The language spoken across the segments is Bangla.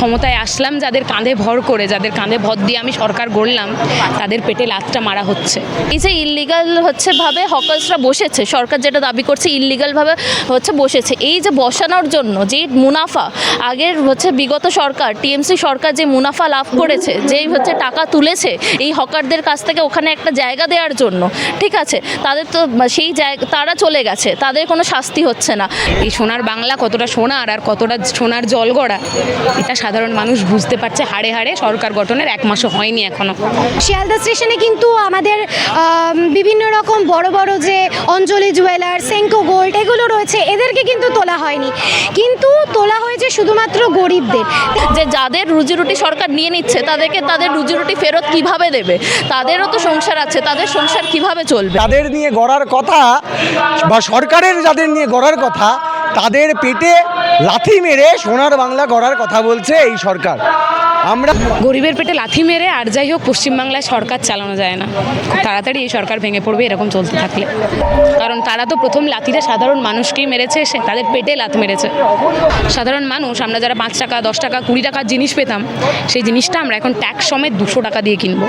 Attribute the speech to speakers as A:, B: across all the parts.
A: ক্ষমতায় আসলাম যাদের কাঁধে ভর করে, যাদের কাঁধে ভর দিয়ে আমি সরকার গড়লাম, তাদের পেটে লাথটা মারা হচ্ছে। এই যে ইললিগাল ভাবে হকার্সরা বসেছে, সরকার যেটা দাবি করছে ইললিগালভাবে বসেছে, এই যে বসানোর জন্য যে মুনাফা আগের বিগত সরকার টিএমসি সরকার যে মুনাফা লাভ করেছে, যেই টাকা তুলেছে এই হকারদের কাছ থেকে ওখানে একটা জায়গা দেওয়ার জন্য, ঠিক আছে, তাদের তো সেই জায়গা তারা চলে গেছে, তাদের কোনো শাস্তি হচ্ছে না। এই সোনার বাংলা কতটা সোনার আর কতটা সোনার জল গড়া, এটা সাধারণ মানুষ বুঝতে পারছে হাড়ে হাড়ে। সরকার গঠনের 1 মাসও হয়নি এখনো।
B: শিয়ালদা স্টেশনে কিন্তু আমাদের বিভিন্ন রকম বড় বড় যে অঞ্জলি জুয়েলার, সেঙ্কো গোল্ড এগুলো রয়েছে, এদেরকে কিন্তু তোলা হয়নি, কিন্তু তোলা হয়েছে শুধুমাত্র গরিবদের।
A: যে যাদের রুজিরুটি সরকার নিয়ে নিচ্ছে তাদেরকে তাদের রুজিরুটি ফেরত কিভাবে দেবে? তাদেরও তো সংসার আছে, তাদের সংসার কিভাবে চলবে?
C: তাদের নিয়ে গড়ার কথা বা সরকারের যাদের নিয়ে গড়ার কথা, তাদের পেটে লাথি মেরে সোনার বাংলা গড়ার কথা বলছে এই সরকার। আমরা
A: গরিবের পেটে লাথি মেরে আর যাই হোক পশ্চিমবাংলায় সরকার চালানো যায় না। খুব তাড়াতাড়ি এই সরকার ভেঙে পড়বে এরকম চলতে থাকলে, কারণ তারা তো প্রথম লাথিটা সাধারণ মানুষকেই মেরেছে, সে তাদের পেটে লাথ মেরেছে। সাধারণ মানুষ, আমরা যারা 5 টাকা 10 টাকা 20 টাকার জিনিস পেতাম, সেই জিনিসটা আমরা এখন ট্যাক্স সমেত 200 টাকা দিয়ে কিনবো।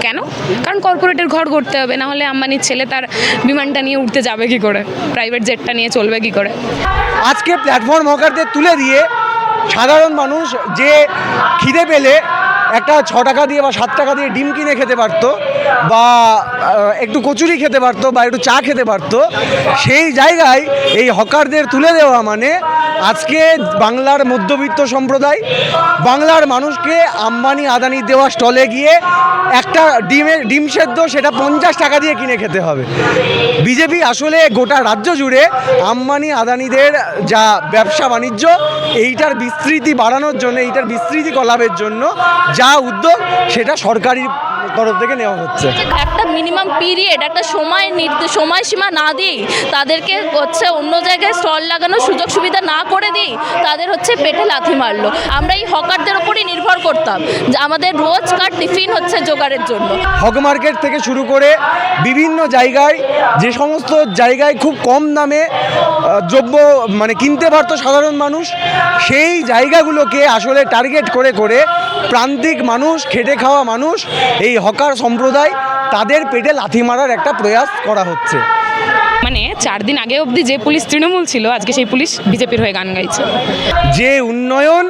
A: কেন? কারণ কর্পোরেটের ঘর গড়তে হবে, না হলে আম্বানির ছেলে তার বিমানটা নিয়ে উঠতে যাবে কি করে, প্রাইভেট জেটটা নিয়ে চলবে কি করে?
C: আজকে প্ল্যাটফর্ম হকারদের তুলে দিয়ে সাধারণ মানুষ যে খিদে পেলে একটা 6 টাকা দিয়ে বা 7 টাকা দিয়ে ডিম কিনে খেতে পারতো, বা একটু কচুরি খেতে পারতো, বা একটু চা খেতে পারতো, সেই জায়গায় এই হকারদের তুলে দেওয়া মানে আজকে বাংলার মধ্যবিত্ত সম্প্রদায়, বাংলার মানুষকে আম্বানি আদানি দেওয়া স্টলে গিয়ে একটা ডিম সেদ্ধ সেটা 50 টাকা দিয়ে কিনে খেতে হবে। বিজেপি আসলে গোটা রাজ্য জুড়ে আম্বানি আদানিদের যা ব্যবসা বাণিজ্য, এইটার বিস্তৃতি বাড়ানোর জন্য, এইটার বিস্তৃতি কলাপের জন্য যা উদ্যোগ, সেটা সরকারি তরফ থেকে নেওয়া হচ্ছে।
A: একটা মিনিমাম পিরিয়ড, একটা সময়সীমা না দিই, তাদেরকে অন্য জায়গায় স্টল লাগানোর সুযোগ সুবিধা না করে দিই, তাদের পেটে লাথি মারলো। আমরা এই হকারদের ওপরই নির্ভর করতাম যে আমাদের রোজকার টিফিন জোগাড়ের জন্য।
C: হক মার্কেট থেকে শুরু করে বিভিন্ন জায়গায়, যে সমস্ত জায়গায় খুব কম দামে দ্রব্য কিনতে পারতো সাধারণ মানুষ, সেই জায়গাগুলোকে আসলে টার্গেট করে করে প্রান্তিক মানুষ, খেটে খাওয়া মানুষ, এই হকার সম্প্রদায়, তাদের পেটে লাথি মারার একটা প্রয়াস করা হচ্ছে।
A: 4 দিন আগে অবধি যে পুলিশ তৃণমূল ছিল, আজকে সেই পুলিশ বিজেপির হয়ে গান গাইছে।
C: যে উন্নয়ন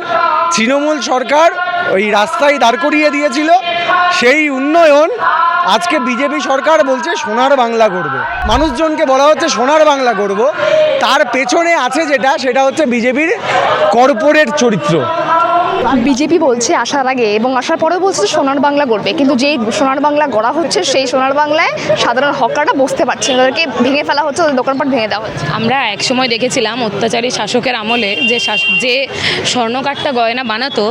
C: তৃণমূল সরকার ওই রাস্তায় দাঁড় করিয়ে দিয়েছিল, সেই উন্নয়ন আজকে বিজেপি সরকার বলছে সোনার বাংলা গড়বে। মানুষজনকে বলা হচ্ছে সোনার বাংলা গড়ব, তার পেছনে আছে সেটা হচ্ছে বিজেপির কর্পোরেট চরিত্র।
D: বিজেপি বলছে আসার আগে এবং আসার পরেও বলছে সোনার বাংলা গড়বে, কিন্তু যেই সোনার বাংলা গড়া হচ্ছে সেই সোনার বাংলায় সাধারণ হকাররা বসতে পারছে না, তাদেরকে ভেঙে ফেলা হচ্ছে, তাদের দোকানপাট ভেঙে দেওয়া হচ্ছে।
A: আমরা এক সময় দেখেছিলাম অত্যাচারী শাসকের আমলে যে স্বর্ণকারটা গয়না বানাতো,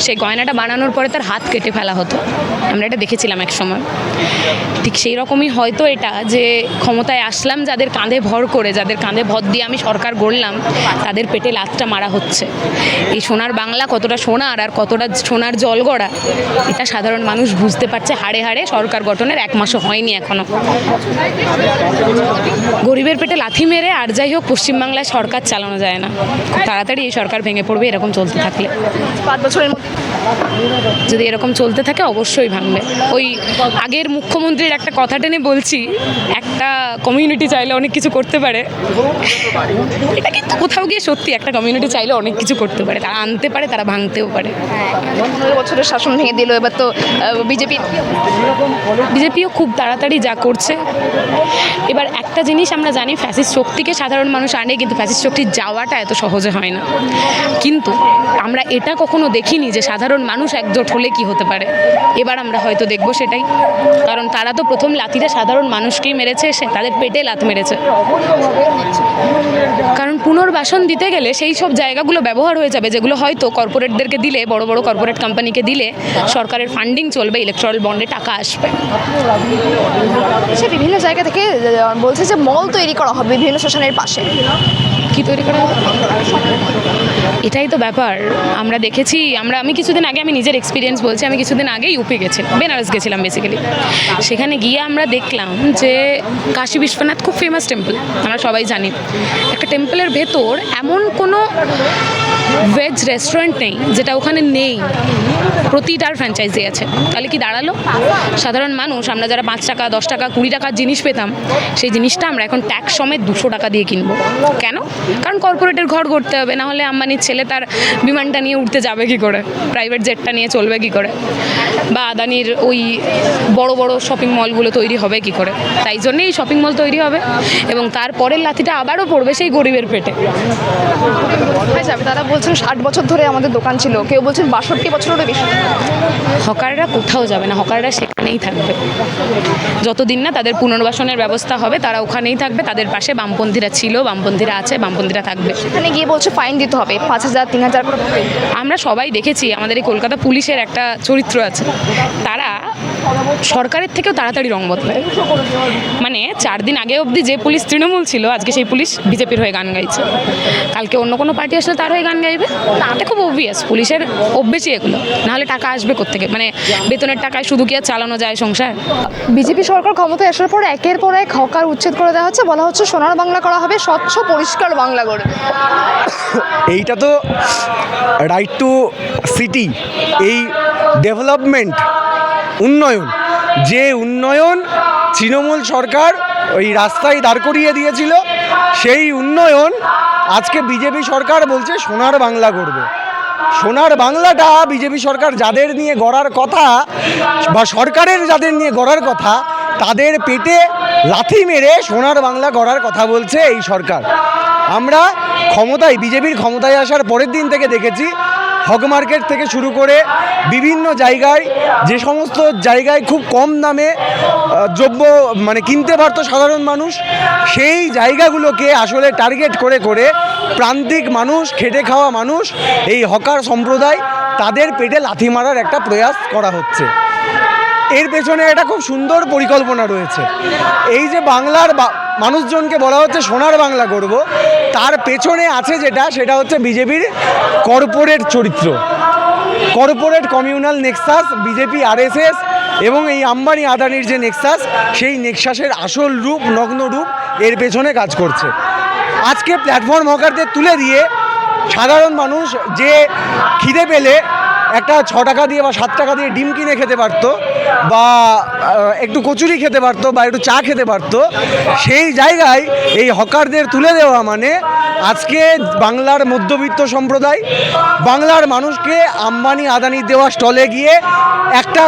A: সেই গয়নাটা বানানোর পরে তার হাত কেটে ফেলা হতো। আমরা এটা দেখেছিলাম এক সময়। ঠিক সেই রকমই হয়তো এটা, যে ক্ষমতায় আসলাম যাদের কাঁধে ভর করে, যাদের কাঁধে ভর দিয়ে আমি সরকার গড়লাম, তাদের পেটে লাথটা মারা হচ্ছে। এই সোনার বাংলা কতটা সোনার আর কতটা সোনার জল গড়া, এটা সাধারণ মানুষ বুঝতে পারছে হাড়ে হাড়ে। সরকার গঠনের 1 মাসও হয়নি এখনো। গরিবের পেটে লাথি মেরে আর যাই হোক পশ্চিমবাংলায় সরকার চালানো যায় না। খুব তাড়াতাড়ি এই সরকার ভেঙে পড়বে এরকম চলতে থাকলে।
D: 5 বছরের মধ্যে
A: যদি এরকম চলতে থাকে অবশ্যই ভাঙবে। ওই আগের মুখ্যমন্ত্রীর একটা কথা টেনে বলছি, একটা কমিউনিটি চাইলে অনেক কিছু করতে পারে। এটা কিন্তু কোথাও গিয়ে সত্যি, একটা কমিউনিটি চাইলে অনেক কিছু করতে পারে, তারা আনতে পারে, তারা ভাঙতেও পারে।
D: 15 বছরের শাসন ভেঙে দিল, এবার তো
A: বিজেপিও খুব তাড়াতাড়ি যা করছে। এবার একটা জিনিস আমরা জানি, ফ্যাসিস্ট শক্তিকে সাধারণ মানুষ আনে, কিন্তু ফ্যাসিস্ট শক্তির যাওয়াটা এত সহজে হয় না। কিন্তু আমরা এটা কখনো দেখিনি যে সাধারণ মানুষ একজোট হলে কি হতে পারে। এবার আমরা হয়তো দেখবো সেটাই, কারণ তারা তো প্রথম লাথিটা সাধারণ মানুষকেই মেরেছে, সে তাদের পেটে লাথ মেরেছে। কারণ পুনর্বাসন দিতে গেলে সেই সব জায়গাগুলো ব্যবহার হয়ে যাবে যেগুলো হয়তো কর্পোরেটদেরকে দিলে, বড় বড় কর্পোরেট কোম্পানিকে দিলে সরকারের ফান্ডিং চলবে, ইলেকট্রাল বন্ডে টাকা আসবে।
D: সে বিভিন্ন জায়গা থেকে বলছে যে মল তৈরি করা হবে বিভিন্ন স্টেশনের পাশে।
A: কি তৈরি করা হবে? এটাই তো ব্যাপার। আমরা দেখেছি, আমি কিছুদিন আগে, আমি নিজের এক্সপিরিয়েন্স বলছি, আমি কিছুদিন আগে ইউপি গেছিলাম, বেনারস গেছিলাম বেসিক্যালি। সেখানে গিয়ে আমরা দেখলাম যে কাশী বিশ্বনাথ খুব ফেমাস টেম্পল, আমরা সবাই জানি। একটা টেম্পলের ভেতর এমন কোনো ভেজ রেস্টুরেন্ট নেই, যেটা ওখানে নেই, প্রতিটার ফ্র্যাঞ্চাইজি আছে। তাহলে কি দাঁড়ালো? সাধারণ মানুষ আমরা যারা 5 টাকা 10 টাকা 20 টাকার জিনিস পেতাম, সেই জিনিসটা আমরা এখন ট্যাক্স সমেত 200 টাকা দিয়ে কিনবো। কেন? কারণ কর্পোরেটের ঘর করতে হবে, না হলে আম্বানির ছেলে তার বিমানটা নিয়ে উঠতে যাবে কি করে, প্রাইভেট জেটটা নিয়ে চলবে কি করে, বা আদানির ওই বড় বড় শপিং মলগুলো তৈরি হবে কি করে। তাই জন্যেই শপিং মল তৈরি হবে এবং তারপরের লাথিটা আবারও পড়বে সেই গরিবের পেটে।
D: হয়ে যাবে। তারা বলছেন 60 বছর ধরে আমাদের দোকান ছিল, কেউ বলছেন 62 বছরেরও বেশি।
A: হকাররা কোথাও যাবে না, হকাররা সেখানেই থাকবে যতদিন না তাদের পুনর্বাসনের ব্যবস্থা হবে। তারা ওখানেই থাকবে, তাদের পাশে বামপন্থীরা ছিল, বামপন্থীরা আছে, বামপন্থীরা থাকবে।
D: এখানে গিয়ে বলছে ফাইন দিতে হবে 5,000 3,000 করে।
A: আমরা সবাই দেখেছি আমাদের এই কলকাতা পুলিশের একটা চরিত্র আছে, তারা সরকারের থেকেও তাড়াতাড়ি রং বদলায়। মানে 4 দিন আগে অবধি যে পুলিশ তৃণমূল ছিল, আজকে সেই পুলিশ বিজেপির হয়ে গান গাইছে, কালকে অন্য কোনো পার্টি আসলে তার হয়ে গান গাইবে। এটা খুব অবভিয়াস, পুলিশের অভ্যেসই এগুলো, নাহলে টাকা আসবে কোত্থেকে? মানে বেতনের টাকায় শুধু কি আর চালানো যায় সংসার?
D: বিজেপি সরকার ক্ষমতায় আসার পর একের পর এক হকার উচ্ছেদ করে দেওয়া হচ্ছে, বলা হচ্ছে সোনার বাংলা করা হবে, স্বচ্ছ পরিষ্কার বাংলা গড়ে।
C: এইটা তো রাইট টু সিটি, এই ডেভেলপমেন্ট, উন্নয়ন, যে উন্নয়ন তৃণমূল সরকার ওই রাস্তায় দাঁড় করিয়ে দিয়েছিল, সেই উন্নয়ন আজকে বিজেপি সরকার বলছে সোনার বাংলা করবে। সোনার বাংলাটা বিজেপি সরকার যাদের নিয়ে গড়ার কথা, বা সরকারের যাদের নিয়ে গড়ার কথা, তাদের পেটে লাথি মেরে সোনার বাংলা গড়ার কথা বলছে এই সরকার। আমরা ক্ষমতায়, বিজেপির ক্ষমতায় আসার পরের দিন থেকে দেখেছি, হক মার্কেট থেকে শুরু করে বিভিন্ন জায়গায়, যে সমস্ত জায়গায় খুব কম দামে দ্রব্য মানে কিনতে পারতো সাধারণ মানুষ, সেই জায়গাগুলোকে আসলে টার্গেট করে করে প্রান্তিক মানুষ, খেটে খাওয়া মানুষ, এই হকার সম্প্রদায়, তাদের পেটে লাথি মারার একটা প্রয়াস করা হচ্ছে। এর পেছনে একটা খুব সুন্দর পরিকল্পনা রয়েছে। এই যে বাংলার মানুষজনকে বলা হচ্ছে সোনার বাংলা করব, তার পেছনে আছে যেটা, সেটা হচ্ছে বিজেপির কর্পোরেট চরিত্র, corporate communal Nexus, BJP RSS এবং এই আম্বানি আদানির যে নেক্সাস, সেই নেক্সাসের আসল রূপ, নগ্ন রূপ এর পেছনে কাজ করছে। আজকে প্ল্যাটফর্ম হকারদের তুলে দিয়ে সাধারণ মানুষ যে খিদে পেলে একটা 6 টাকা দিয়ে বা 7 টাকা দিয়ে ডিম কিনে খেতে পারতো, বা একটু কচুরি খেতে পারতো, বা একটু চা খেতে পারতো, সেই জায়গায় এই হকারদের তুলে দেওয়া মানে আজকে বাংলার মধ্যবিত্ত সম্প্রদায়, বাংলার মানুষকে আম্বানি আদানি দেওয়া স্টলে গিয়ে একটা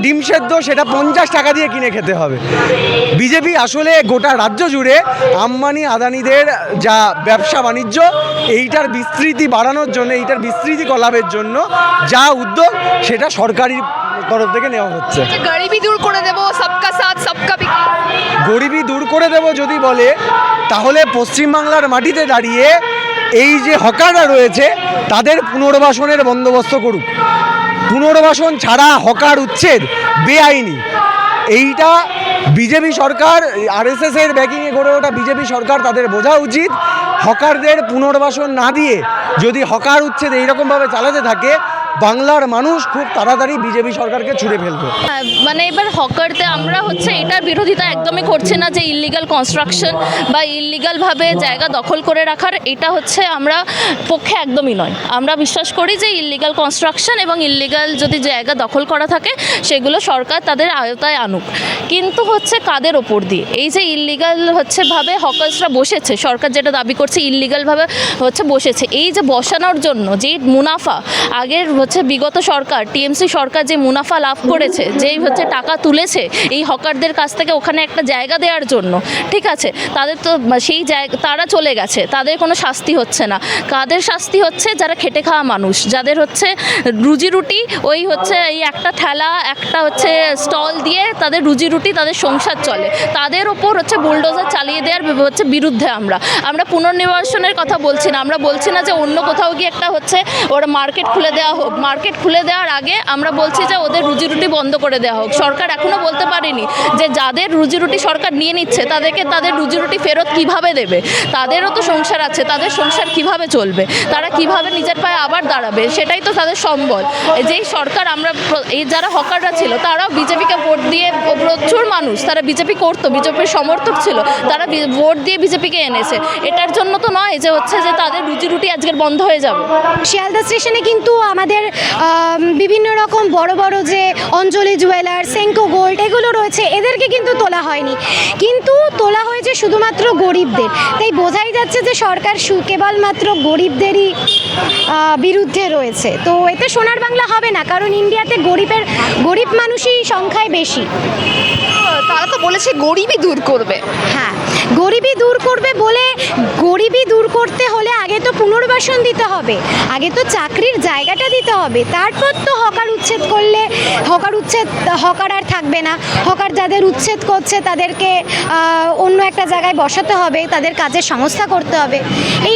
C: ডিম সেদ্ধ সেটা 50 টাকা দিয়ে কিনে খেতে হবে। বিজেপি আসলে গোটা রাজ্য জুড়ে আম্বানি আদানিদের যা ব্যবসা বাণিজ্য, এইটার বিস্তৃতি বাড়ানোর জন্য, এইটার বিস্তৃতি কলাপের জন্য যা উদ্যোগ, সেটা সরকারি তরফ থেকে নেওয়া হচ্ছে।
D: গরিবি দূর করে দেবো, সবকা সাথ সবকা বিকাশ।
C: গরিবি দূর করে দেব যদি বলে, তাহলে পশ্চিমবাংলার মাটিতে দাঁড়িয়ে এই যে হকাররা রয়েছে তাদের পুনর্বাসনের বন্দোবস্ত করুক। পুনর্বাসন ছাড়া হকার উচ্ছেদ বেআইনি। এইটা বিজেপি সরকার, আরএসএসের ব্যাকিংয়ে গড়ে ওঠা বিজেপি সরকার, তাদের বোঝা উচিত, হকারদের পুনর্বাসন না দিয়ে যদি হকার উচ্ছেদ এইরকমভাবে চালাতে থাকে, বাংলার মানুষ খুব তাড়াতাড়ি বিজেপি সরকারকে ছুঁড়ে ফেলবে।
A: মানে এবার হকারতে আমরা হচ্ছে এটার বিরোধিতা একদমই করছি না যে ইললিগাল কনস্ট্রাকশন বা ইললিগালভাবে জায়গা দখল করে রাখার, এটা হচ্ছে আমরা পক্ষে একদমই নয়। আমরা বিশ্বাস করি যে ইললিগাল কনস্ট্রাকশন এবং ইললিগাল যদি জায়গা দখল করা থাকে, সেগুলো সরকার তাদের আয়তায় আনুক। কিন্তু হচ্ছে কাদের ওপর দিয়ে? এই যে ইললিগাল হচ্ছে ভাবে হকার্সরা বসেছে, সরকার যেটা দাবি করছে ইললিগালভাবে হচ্ছে বসেছে, এই যে বসানোর জন্য যে মুনাফা, আগের হচ্ছে বিগত সরকার, টিএমসি সরকার যে মুনাফা লাভ করেছে, যেই হচ্ছে টাকা তুলেছে এই হকারদের কাছ থেকে ওখানে একটা জায়গা দেওয়ার জন্য, ঠিক আছে, তাদের তো সেই জায়গা, তারা চলে গেছে, তাদের কোনো শাস্তি হচ্ছে না। কাদের শাস্তি হচ্ছে? যারা খেটে খাওয়া মানুষ, যাদের হচ্ছে রুজি রুটি ওই হচ্ছে এই একটা ঠেলা, একটা হচ্ছে স্টল দিয়ে তাদের রুজি রুটি, তাদের সংসার চলে, তাদের ওপর হচ্ছে বুলডোজার চালিয়ে দেওয়ার হচ্ছে বিরুদ্ধে আমরা পুনর্নিবাসনের কথা বলছি না। আমরা বলছি না যে অন্য কোথাও গিয়ে একটা হচ্ছে ওরা মার্কেট খুলে দেওয়া হোক, মার্কেট খুলে দেওয়ার আগে আমরা বলছি যে ওদের রুজি রুটি বন্ধ করে দেওয়া হোক। সরকার এখনও বলতে পারেনি যে যাদের রুজি রুটি সরকার নিয়ে নিচ্ছে তাদেরকে তাদের রুজি রুটি ফেরত কিভাবে দেবে। তাদেরও তো সংসার আছে, তাদের সংসার কিভাবে চলবে, তারা কিভাবে নিজের পায়ে আবার দাঁড়াবে, সেটাই তো তাদের সম্বল। যেই সরকার আমরা এই যারা হকাররা ছিল তারাও বিজেপিকে ভোট দিয়ে, প্রচুর মানুষ তারা বিজেপি করতো, বিজেপির সমর্থক ছিল, তারা ভোট দিয়ে বিজেপিকে এনেছে। এটার জন্য তো নয় যে হচ্ছে যে তাদের রুজি রুটি আজকের বন্ধ হয়ে যাবে।
B: শিয়ালদা স্টেশনে কিন্তু আমাদের বিভিন্ন রকম বড় বড় যে অঞ্জলি জুয়েলার, সেঙ্কো গোল্ড এগুলো রয়েছে, এদেরকে কিন্তু তোলা হয়নি, কিন্তু তোলা হয়েছে শুধুমাত্র গরিবদের। তাই বোঝাই যাচ্ছে যে সরকার কেবলমাত্র গরিবদেরই বিরুদ্ধে রয়েছে। তো এতে সোনার বাংলা হবে না, কারণ ইন্ডিয়াতে গরিব মানুষই সংখ্যায় বেশি।
D: তারা তো বলেছে গরিবই দূর করবে।
B: হ্যাঁ, গরিবই দূর করবে বলে, গরিবই দূর করতে হলে আগে তো পুনর্বাসন দিতে হবে, আগে তো চাকরির জায়গাটা দিতে হবে, তারপর তো হকার উচ্ছেদ করলে হকার আর থাকবে না। হকার যাদের উচ্ছেদ করছে তাদেরকে অন্য একটা জায়গায় বসাতে হবে, তাদের কাজের সংস্থা করতে হবে। এই